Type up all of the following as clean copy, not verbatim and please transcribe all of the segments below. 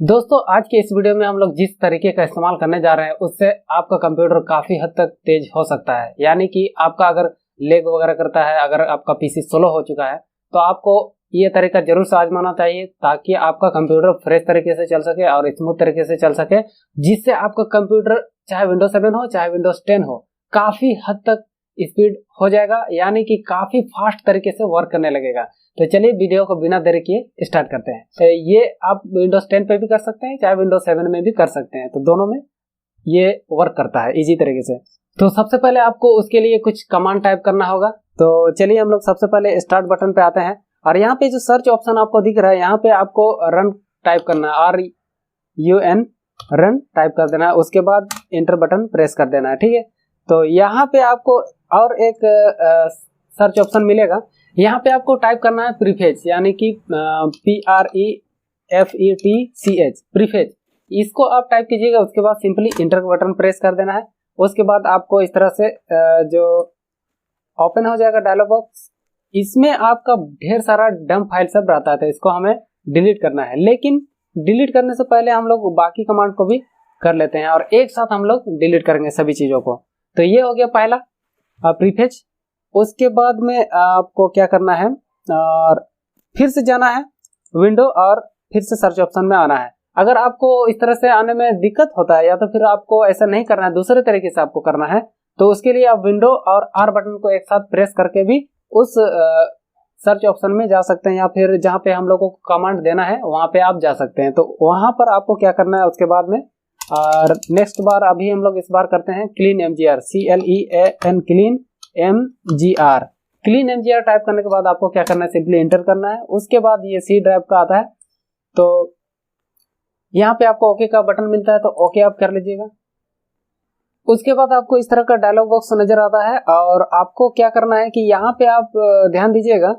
दोस्तों आज के इस वीडियो में हम लोग जिस तरीके का इस्तेमाल करने जा रहे हैं उससे आपका कंप्यूटर काफ़ी हद तक तेज हो सकता है। यानी कि आपका अगर लेग वगैरह करता है, अगर आपका पीसी स्लो हो चुका है तो आपको ये तरीका जरूर से आजमाना चाहिए ताकि आपका कंप्यूटर फ्रेश तरीके से चल सके और स्मूथ तरीके से चल सके, जिससे आपका कंप्यूटर चाहे विंडोज 7 हो चाहे विंडोज 10 हो काफ़ी हद तक स्पीड हो जाएगा, यानी कि काफ़ी फास्ट तरीके से वर्क करने लगेगा। तो चलिए वीडियो को बिना देरी किए स्टार्ट करते हैं। तो ये आप विंडोज 10 पे भी कर सकते हैं चाहे विंडोज 7 में भी कर सकते हैं, तो दोनों में ये वर्क करता है इजी तरीके से। तो सबसे पहले आपको उसके लिए कुछ कमांड टाइप करना होगा। तो चलिए हम लोग सबसे पहले स्टार्ट बटन पे आते हैं और यहाँ पे जो सर्च ऑप्शन आपको दिख रहा है यहाँ पे आपको रन टाइप करना है, RUN रन टाइप कर देना है। उसके बाद इंटर बटन प्रेस कर देना है, ठीक है। तो यहाँ पे आपको और एक सर्च ऑप्शन मिलेगा, यहाँ पे आपको टाइप करना है प्रीफेच, यानी कि PREFETCH प्रीफेच। इसको आप टाइप कीजिएगा, उसके बाद सिंपली इंटर बटन प्रेस कर देना है। उसके बाद आपको इस तरह से जो ओपन हो जाएगा डायलॉग बॉक्स, इसमें आपका ढेर सारा डंप फाइल सब रहता है, तो इसको हमें डिलीट करना है। लेकिन डिलीट करने से पहले हम लोग बाकी कमांड को भी कर लेते हैं और एक साथ हम लोग डिलीट करेंगे सभी चीज़ों को। तो ये हो गया पहला प्रीफेच। उसके बाद में आपको क्या करना है, और फिर से जाना है विंडो और फिर से सर्च ऑप्शन में आना है। अगर आपको इस तरह से आने में दिक्कत होता है या तो फिर आपको ऐसा नहीं करना है, दूसरे तरीके से आपको करना है, तो उसके लिए आप विंडो और R बटन को एक साथ प्रेस करके भी उस सर्च ऑप्शन में जा सकते हैं, या फिर जहाँ पे हम लोगों को कमांड देना है वहाँ पे आप जा सकते हैं। तो वहाँ पर आपको क्या करना है उसके बाद में, और नेक्स्ट बार अभी हम लोग इस बार करते हैं clean MGR, CLEAN clean MGR। Clean MGR type करने के बाद आपको क्या करना है, सिंपली इंटर करना है। उसके बाद ये C ड्राइव का आता है, तो यहाँ पे आपको ओके का बटन मिलता है, तो ओके आप कर लीजिएगा। उसके बाद आपको इस तरह का डायलॉग बॉक्स नजर आता है और आपको क्या करना है कि यहाँ पे आप ध्यान दीजिएगा,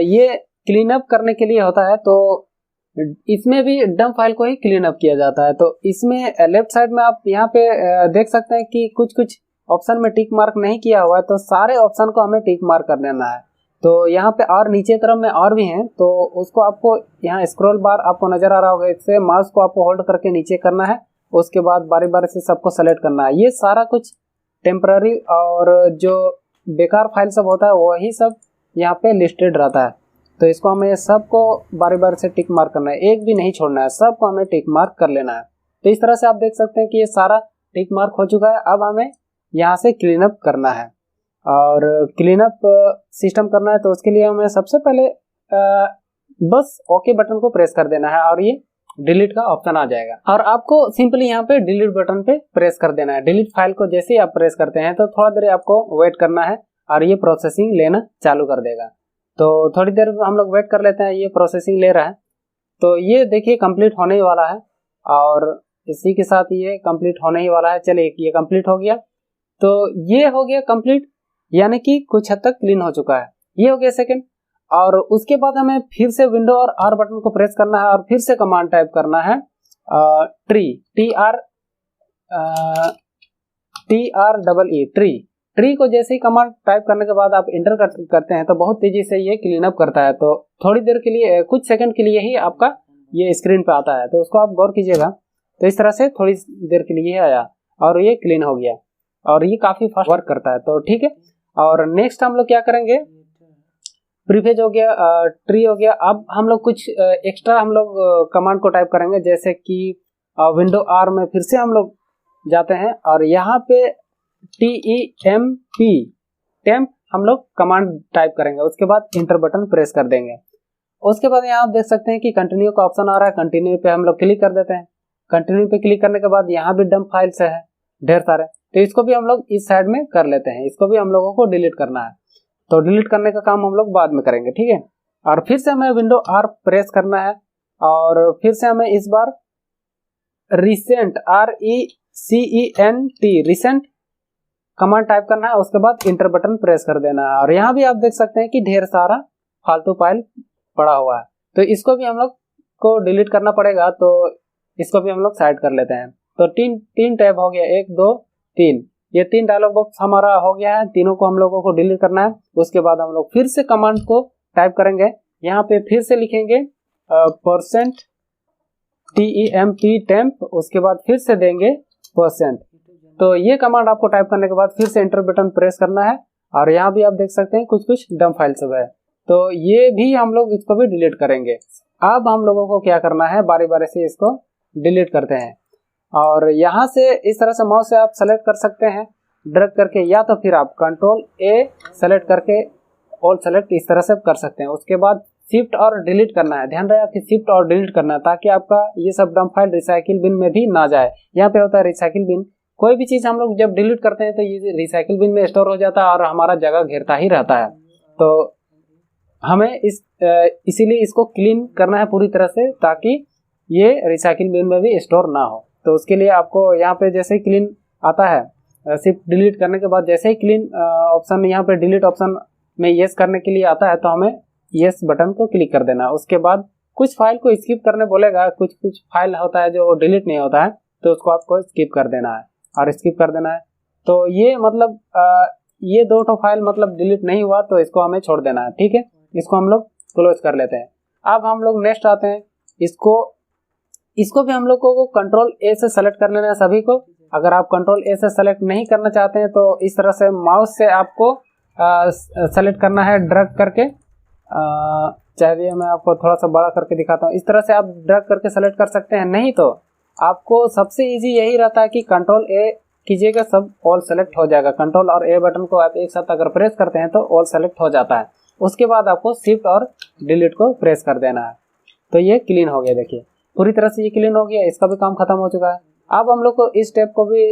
ये क्लीन अप करने के लिए होता है। तो इसमें भी डंप फाइल को ही क्लीन अप किया जाता है। तो इसमें लेफ्ट साइड में आप यहाँ पे देख सकते हैं कि कुछ कुछ ऑप्शन में टिक मार्क नहीं किया हुआ है, तो सारे ऑप्शन को हमें टिक मार्क कर देना है। तो यहाँ पे और नीचे तरफ में और भी हैं, तो उसको आपको यहाँ स्क्रॉल बार आपको नजर आ रहा होगा, इससे माउस को आपको होल्ड करके नीचे करना है। उसके बाद बारी बारी से सबको सेलेक्ट करना है। ये सारा कुछ टेम्पररी और जो बेकार फाइल सब होता है वही सब यहाँ पे लिस्टेड रहता है। तो इसको हमें सबको बारी बारी से टिक मार्क करना है, एक भी नहीं छोड़ना है, सबको हमें टिक मार्क कर लेना है। तो इस तरह से आप देख सकते हैं कि ये सारा टिक मार्क हो चुका है। अब हमें यहाँ से क्लीन अप करना है और क्लीन अप सिस्टम करना है, तो उसके लिए हमें सबसे पहले बस ओके बटन को प्रेस कर देना है और ये डिलीट का ऑप्शन आ जाएगा और आपको सिंपली यहाँ पे डिलीट बटन पे प्रेस कर देना है। डिलीट फाइल को जैसे ही आप प्रेस करते हैं तो थोड़ा देर आपको वेट करना है और ये प्रोसेसिंग लेना चालू कर देगा। तो थोड़ी देर हम लोग वेट कर लेते हैं, ये प्रोसेसिंग ले रहा है। तो ये देखिए कंप्लीट होने ही वाला है और इसी के साथ ये कंप्लीट होने ही वाला है। चलिए ये कंप्लीट हो गया, तो ये हो गया कंप्लीट, यानी कि कुछ हद तक क्लीन हो चुका है। ये हो गया सेकंड। और उसके बाद हमें फिर से विंडो और R बटन को प्रेस करना है और फिर से कमांड टाइप करना है ट्री को जैसे ही कमांड टाइप करने के बाद आप इंटर करते हैं तो बहुत तेजी से ये क्लीन अप करता है। तो थोड़ी देर के लिए, कुछ सेकंड के लिए ही आपका ये स्क्रीन पे आता है, तो उसको आप गौर कीजिएगा। तो इस तरह से थोड़ी देर के लिए आया और ये क्लीन हो गया और ये काफी फास्ट वर्क करता है। तो ठीक है, और नेक्स्ट हम लोग क्या करेंगे, प्रीफेज हो गया, ट्री हो गया। अब हम लोग कुछ एक्स्ट्रा हम लोग कमांड को टाइप करेंगे, जैसे कि विंडो R में फिर से हम लोग जाते हैं और यहाँ पे टेम्प हम लोग कमांड टाइप करेंगे। उसके बाद इंटर बटन प्रेस कर देंगे। उसके बाद यहाँ आप देख सकते हैं कि कंटिन्यू का ऑप्शन आ रहा है, कंटिन्यू पे हम लोग क्लिक कर देते हैं। कंटिन्यू पे क्लिक करने के बाद यहाँ भी डंप फाइल्स है ढेर सारे, तो इसको भी हम लोग इस साइड में कर लेते हैं। इसको भी हम लोगों को डिलीट करना है, तो डिलीट करने का काम हम लोग बाद में करेंगे, ठीक है। और फिर से हमें विंडो R प्रेस करना है और फिर से हमें इस बार recent RECENT recent command type करना है। उसके बाद इंटर बटन प्रेस कर देना है और यहाँ भी आप देख सकते हैं कि ढेर सारा फालतू फाइल पड़ा हुआ है, तो इसको भी हम लोग को डिलीट करना पड़ेगा। तो इसको भी हम लोग साइड कर लेते हैं। तो तीन टैब हो गया, 1 2 3, ये 3 डायलॉग बॉक्स हमारा हो गया है। तीनों को हम लोगों को डिलीट करना है। उसके बाद हम लोग फिर से कमांड को टाइप करेंगे, यहाँ पे फिर से लिखेंगे temp, उसके बाद फिर से देंगे %। तो ये कमांड आपको टाइप करने के बाद फिर से एंटर बटन प्रेस करना है। और यहाँ भी आप देख सकते हैं कुछ कुछ डम फाइल सब है, तो ये भी हम लोग इसको भी डिलीट करेंगे। अब हम लोगों को क्या करना है, बारी बारी से इसको डिलीट करते हैं। और यहाँ से इस तरह से माउस से आप सेलेक्ट कर सकते हैं ड्रैग करके, या तो फिर आप कंट्रोल A सेलेक्ट करके ऑल सेलेक्ट इस तरह से कर सकते हैं। उसके बाद शिफ्ट और डिलीट करना है। ध्यान रहे कि शिफ्ट और डिलीट करना है ताकि आपका ये सब डंप फाइल रिसाइकिल बिन में भी ना जाए। यहाँ पे होता है रिसाइकिल बिन, कोई भी चीज़ हम लोग जब डिलीट करते हैं तो ये रिसाइकिल बिन में स्टोर हो जाता है और हमारा जगह घेरता ही रहता है। तो हमें इसीलिए इसको क्लीन करना है पूरी तरह से ताकि ये रिसाइकिल बिन में भी स्टोर ना हो। तो उसके लिए आपको यहाँ पे जैसे ही क्लीन आता है, सिर्फ डिलीट करने के बाद जैसे ही क्लीन ऑप्शन यहाँ पे डिलीट ऑप्शन में येस करने के लिए आता है तो हमें येस बटन को क्लिक कर देना है। उसके बाद कुछ फाइल को स्किप करने बोलेगा, कुछ कुछ फाइल होता है जो डिलीट नहीं होता है तो उसको आपको स्किप कर देना है और स्किप कर देना है। तो ये मतलब ये 2 फाइल मतलब डिलीट नहीं हुआ तो इसको हमें छोड़ देना है। ठीक है, इसको हम लोग क्लोज कर लेते हैं। अब हम लोग नेक्स्ट आते हैं, इसको भी हम लोग को कंट्रोल A से सेलेक्ट कर लेना है सभी को। अगर आप कंट्रोल A से सेलेक्ट नहीं करना चाहते हैं तो इस तरह से माउस से आपको सेलेक्ट करना है ड्रैग करके। चलिए मैं आपको थोड़ा सा बड़ा करके दिखाता हूँ। इस तरह से आप ड्रैग करके सेलेक्ट कर सकते हैं, नहीं तो आपको सबसे इजी यही रहता है कि कंट्रोल A कीजिएगा, सब ऑल सेलेक्ट हो जाएगा। कंट्रोल और A बटन को आप एक साथ अगर प्रेस करते हैं तो ऑल सेलेक्ट हो जाता है। उसके बाद आपको शिफ्ट और डिलीट को प्रेस कर देना है। तो ये क्लीन हो गया, देखिए पूरी तरह से ये क्लीन हो गया, इसका भी काम खत्म हो चुका है। अब हम लोग को इस स्टेप को भी,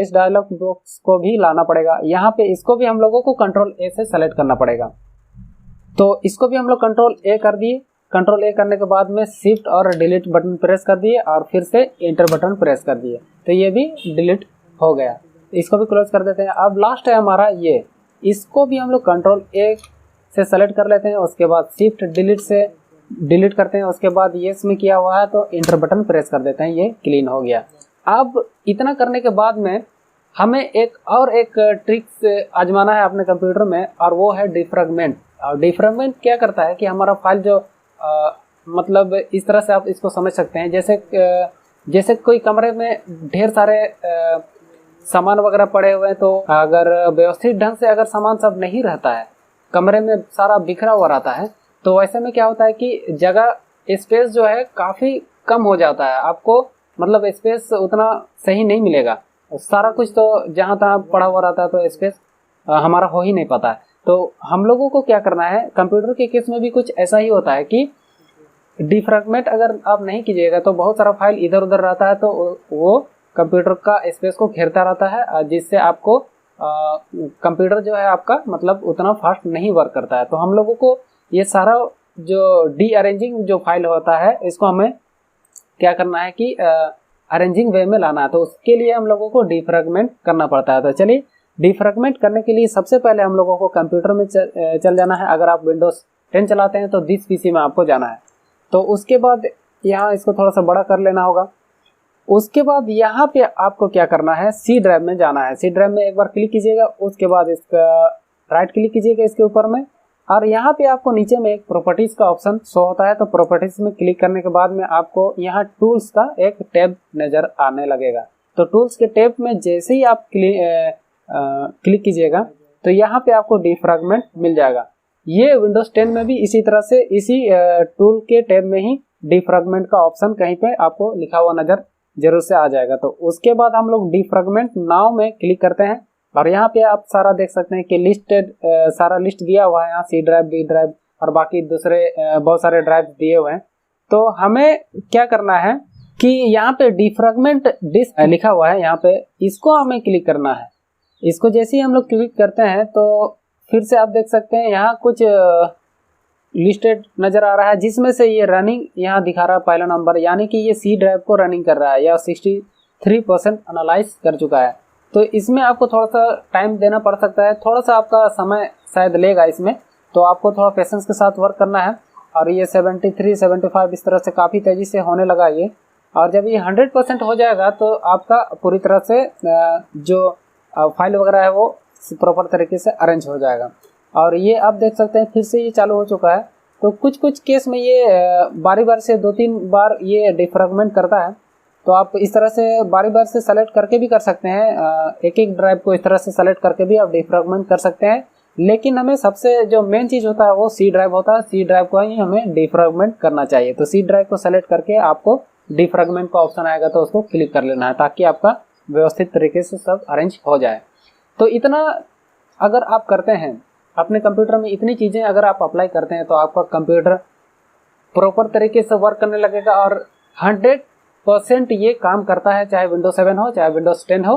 इस डायलॉग बॉक्स को भी लाना पड़ेगा। यहाँ पे इसको भी हम लोगों को कंट्रोल A से सेलेक्ट करना पड़ेगा। तो इसको भी हम लोग कंट्रोल A कर दिए। कंट्रोल A करने के बाद में शिफ्ट और डिलीट बटन प्रेस कर दिए और फिर से एंटर बटन प्रेस कर दिए, तो ये भी डिलीट हो गया। इसको भी क्लोज कर देते हैं। अब लास्ट है हमारा ये, इसको भी हम लोग कंट्रोल A से सेलेक्ट कर लेते हैं। उसके बाद शिफ्ट डिलीट से डिलीट करते हैं। उसके बाद येस में किया हुआ है तो एंटर बटन प्रेस कर देते हैं, ये क्लीन हो गया। अब इतना करने के बाद में हमें एक ट्रिक्स आजमाना है अपने कंप्यूटर में, और वो है डिफ्रैगमेंट। और डिफ्रैगमेंट क्या करता है कि हमारा फाइल जो मतलब इस तरह से आप इसको समझ सकते हैं, जैसे कोई कमरे में ढेर सारे सामान वगैरह पड़े हुए हैं, तो अगर व्यवस्थित ढंग से अगर सामान सब नहीं रहता है, कमरे में सारा बिखरा हुआ रहता है, तो वैसे में क्या होता है कि जगह स्पेस जो है काफ़ी कम हो जाता है। आपको मतलब स्पेस उतना सही नहीं मिलेगा, सारा कुछ तो जहाँ तहाँ पड़ा हुआ रहता है तो स्पेस हमारा हो ही नहीं पाता है। तो हम लोगों को क्या करना है, कंप्यूटर के केस में भी कुछ ऐसा ही होता है कि डिफ्रैगमेंट अगर आप नहीं कीजिएगा तो बहुत सारा फाइल इधर उधर रहता है, तो वो कंप्यूटर का स्पेस को घेरता रहता है, जिससे आपको कंप्यूटर जो है आपका मतलब उतना फास्ट नहीं वर्क करता है। तो हम लोगों को ये सारा जो रीअरेंजिंग जो फाइल होता है, इसको हमें क्या करना है कि अरेंजिंग वे में लाना है। तो उसके लिए हम लोगों को डिफ्रैगमेंट करना पड़ता है। तो चलिए डिफ्रैगमेंट करने के लिए सबसे पहले हम लोगों को कंप्यूटर में चल जाना है। अगर आप विंडोज 10 चलाते हैं तो दिस पीसी में आपको जाना है। तो उसके बाद यहाँ इसको थोड़ा सा बड़ा कर लेना होगा। उसके बाद यहाँ पे आपको क्या करना है, सी ड्राइव में जाना है। सी ड्राइव में एक बार क्लिक कीजिएगा, उसके बाद इसका राइट क्लिक कीजिएगा इसके ऊपर में, और यहाँ पे आपको नीचे में एक प्रॉपर्टीज का ऑप्शन शो होता है। तो प्रॉपर्टीज में क्लिक करने के बाद में आपको यहाँ टूल्स का एक टैब नजर आने लगेगा। तो टूल्स के टैब में जैसे ही आप क्लिक कीजिएगा तो यहाँ पे आपको डिफ्रैगमेंट मिल जाएगा। ये विंडोज 10 में भी इसी तरह से इसी टूल के टैब में ही डिफ्रैगमेंट का ऑप्शन कहीं पे आपको लिखा हुआ नजर जरूर से आ जाएगा। तो उसके बाद हम लोग डिफ्रैगमेंट नाउ में क्लिक करते हैं, और यहाँ पे आप सारा देख सकते हैं कि लिस्टेड सारा लिस्ट दिया हुआ है। यहाँ सी ड्राइव, बी ड्राइव और बाकी दूसरे बहुत सारे ड्राइव दिए हुए हैं। तो हमें क्या करना है कि यहाँ पे डिफ्रैगमेंट डिस्क लिखा हुआ है, यहाँ पे इसको हमें क्लिक करना है। इसको जैसे ही हम लोग क्लिक करते हैं तो फिर से आप देख सकते हैं यहाँ कुछ लिस्टेड नजर आ रहा है, जिसमें से ये रनिंग यहाँ दिखा रहा है पहला नंबर, यानी कि ये सी ड्राइव को रनिंग कर रहा है या 63% एनालाइज कर चुका है। तो इसमें आपको थोड़ा सा टाइम देना पड़ सकता है, थोड़ा सा आपका समय शायद लेगा इसमें, तो आपको थोड़ा पेशेंस के साथ वर्क करना है। और ये 73, 75 इस तरह से काफ़ी तेज़ी से होने लगा ये। और जब ये 100% हो जाएगा तो आपका पूरी तरह से जो फाइल वगैरह है वो प्रॉपर तरीके से अरेंज हो जाएगा। और ये आप देख सकते हैं फिर से ये चालू हो चुका है। तो कुछ कुछ केस में ये बारी बारी से 2-3 बार ये डिफ्रैगमेंट करता है। तो आप इस तरह से बारी बार से सेलेक्ट करके भी कर सकते हैं, एक एक ड्राइव को इस तरह से सेलेक्ट करके भी आप डिफ्रैगमेंट कर सकते हैं। लेकिन हमें सबसे जो मेन चीज़ होता है वो सी ड्राइव होता है, सी ड्राइव को ही हमें डिफ्रैगमेंट करना चाहिए। तो सी ड्राइव को सेलेक्ट करके आपको डिफ्रैगमेंट का ऑप्शन आएगा तो उसको क्लिक कर लेना है, ताकि आपका व्यवस्थित तरीके से सब अरेंज हो जाए। तो इतना अगर आप करते हैं अपने कंप्यूटर में, इतनी चीज़ें अगर आप अप्लाई करते हैं तो आपका कंप्यूटर प्रॉपर तरीके से वर्क करने लगेगा और 100% ये काम करता है, चाहे विंडोज 7 हो चाहे विंडोज 10 हो।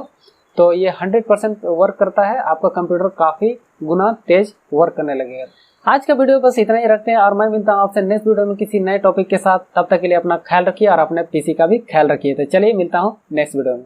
तो ये 100% वर्क करता है, आपका कंप्यूटर काफ़ी गुना तेज वर्क करने लगेगा। आज का वीडियो बस इतना ही रखते हैं और मैं मिलता हूँ आपसे नेक्स्ट वीडियो में किसी नए टॉपिक के साथ। तब तक के लिए अपना ख्याल रखिए और अपने पीसी का भी ख्याल रखिए। तो चलिए मिलता हूँ नेक्स्ट वीडियो में।